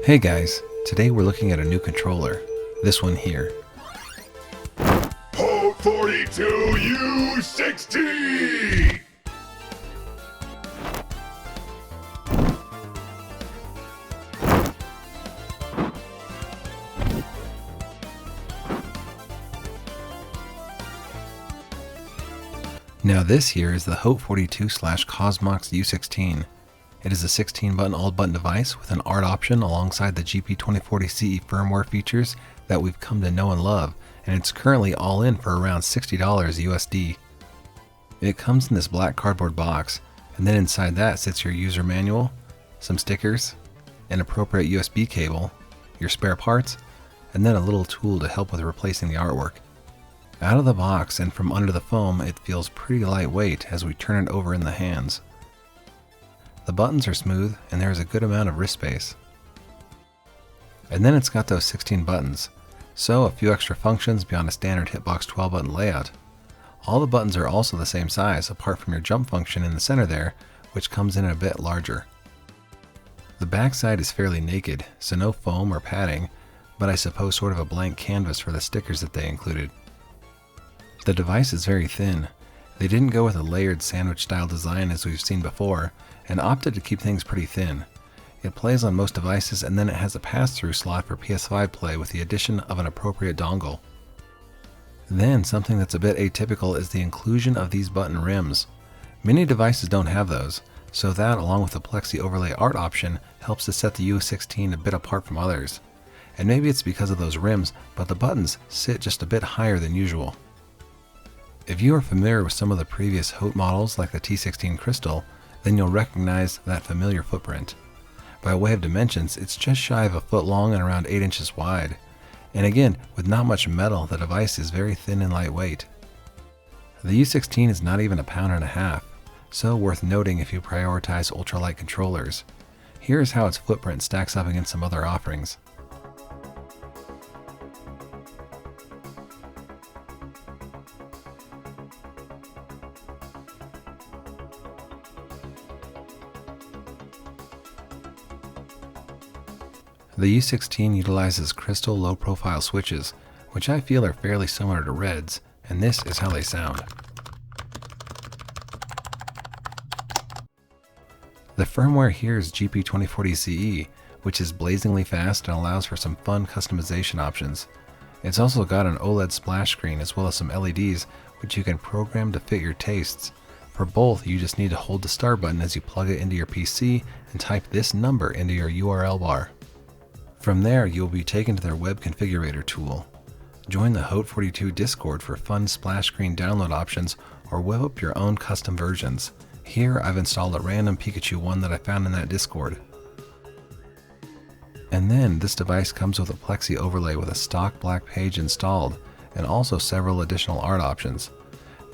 Hey guys, today we're looking at a new controller, this one here. Haute42 U16! Now this here is the Haute42/Cosmox U16. It is a 16-button all-button device with an ART option alongside the GP2040CE firmware features that we've come to know and love, and it's currently all in for around $60 USD. It comes in this black cardboard box, and then inside that sits your user manual, some stickers, an appropriate USB cable, your spare parts, and then a little tool to help with replacing the artwork. Out of the box and from under the foam, it feels pretty lightweight as we turn it over in the hands. The buttons are smooth and there is a good amount of wrist space. And then it's got those 16 buttons, so a few extra functions beyond a standard hitbox 12 button layout. All the buttons are also the same size apart from your jump function in the center there, which comes in a bit larger. The back side is fairly naked, so no foam or padding, but I suppose sort of a blank canvas for the stickers that they included. The device is very thin. They didn't go with a layered sandwich style design as we've seen before, and opted to keep things pretty thin. It plays on most devices, and then it has a pass-through slot for PS5 play with the addition of an appropriate dongle. Then something that's a bit atypical is the inclusion of these button rims. Many devices don't have those, so that along with the Plexi overlay art option helps to set the U16 a bit apart from others. And maybe it's because of those rims, but the buttons sit just a bit higher than usual. If you are familiar with some of the previous Haute models like the T16 Crystal, then you'll recognize that familiar footprint. By way of dimensions, it's just shy of a foot long and around 8 inches wide. And again, with not much metal, the device is very thin and lightweight. The U16 is not even 1.5 pounds, so worth noting if you prioritize ultralight controllers. Here's how its footprint stacks up against some other offerings. The U16 utilizes crystal low-profile switches, which I feel are fairly similar to Red's, and this is how they sound. The firmware here is GP2040CE, which is blazingly fast and allows for some fun customization options. It's also got an OLED splash screen as well as some LEDs, which you can program to fit your tastes. For both, you just need to hold the start button as you plug it into your PC and type this number into your URL bar. From there, you'll be taken to their web configurator tool. Join the Haute42 Discord for fun splash screen download options or whip up your own custom versions. Here, I've installed a random Pikachu one that I found in that Discord. And then, this device comes with a Plexi overlay with a stock black page installed, and also several additional art options.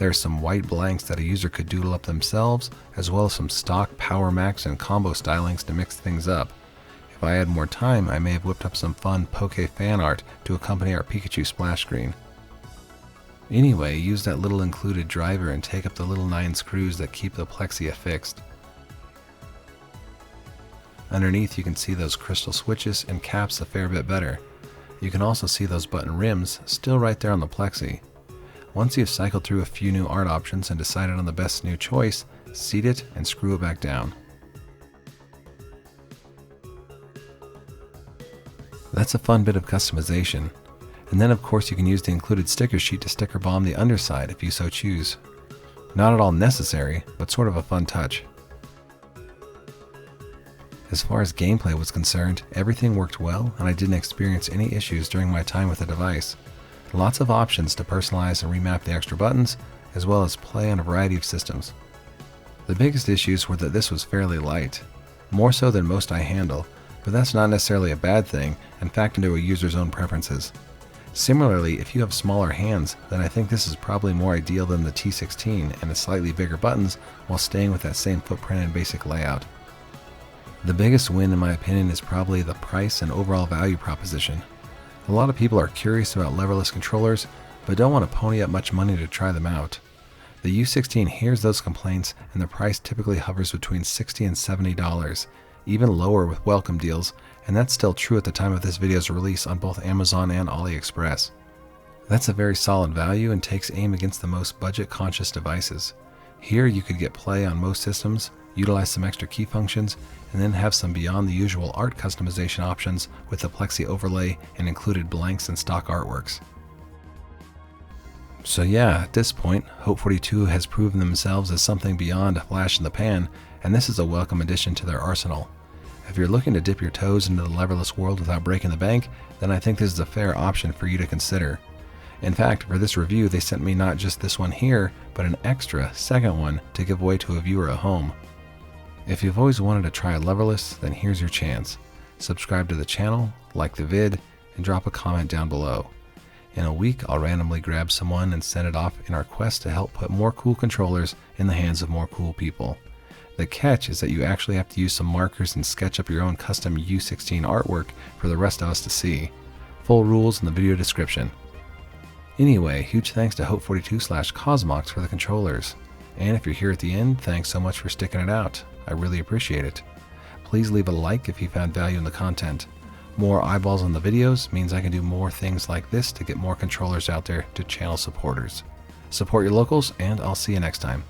There's some white blanks that a user could doodle up themselves, as well as some stock Power Max and combo stylings to mix things up. If I had more time, I may have whipped up some fun Poke fan art to accompany our Pikachu splash screen. Anyway, use that little included driver and take up the little 9 screws that keep the Plexi affixed. Underneath you can see those crystal switches and caps a fair bit better. You can also see those button rims still right there on the Plexi. Once you've cycled through a few new art options and decided on the best new choice, seat it and screw it back down. That's a fun bit of customization. And then of course you can use the included sticker sheet to sticker bomb the underside if you so choose. Not at all necessary, but sort of a fun touch. As far as gameplay was concerned, everything worked well and I didn't experience any issues during my time with the device. Lots of options to personalize and remap the extra buttons, as well as play on a variety of systems. The biggest issues were that this was fairly light, more so than most I handle, but that's not necessarily a bad thing and factor into a user's own preferences. Similarly, if you have smaller hands, then I think this is probably more ideal than the T16 and the slightly bigger buttons while staying with that same footprint and basic layout. The biggest win in my opinion is probably the price and overall value proposition. A lot of people are curious about leverless controllers, but don't want to pony up much money to try them out. The U16 hears those complaints and the price typically hovers between $60 and $70. even lower with welcome deals, and that's still true at the time of this video's release on both Amazon and AliExpress. That's a very solid value and takes aim against the most budget-conscious devices. Here you could get play on most systems, utilize some extra key functions, and then have some beyond the usual art customization options with the Plexi overlay and included blanks and stock artworks. So yeah, at this point, Haute42 has proven themselves as something beyond a flash in the pan, and this is a welcome addition to their arsenal. If you're looking to dip your toes into the leverless world without breaking the bank, then I think this is a fair option for you to consider. In fact, for this review, they sent me not just this one here, but an extra second one to give away to a viewer at home. If you've always wanted to try a leverless, then here's your chance. Subscribe to the channel, like the vid, and drop a comment down below. In a week, I'll randomly grab someone and send it off in our quest to help put more cool controllers in the hands of more cool people. The catch is that you actually have to use some markers and sketch up your own custom U16 artwork for the rest of us to see. Full rules in the video description. Anyway, huge thanks to Haute42/Cosmox for the controllers. And if you're here at the end, thanks so much for sticking it out. I really appreciate it. Please leave a like if you found value in the content. More eyeballs on the videos means I can do more things like this to get more controllers out there to channel supporters. Support your locals, and I'll see you next time.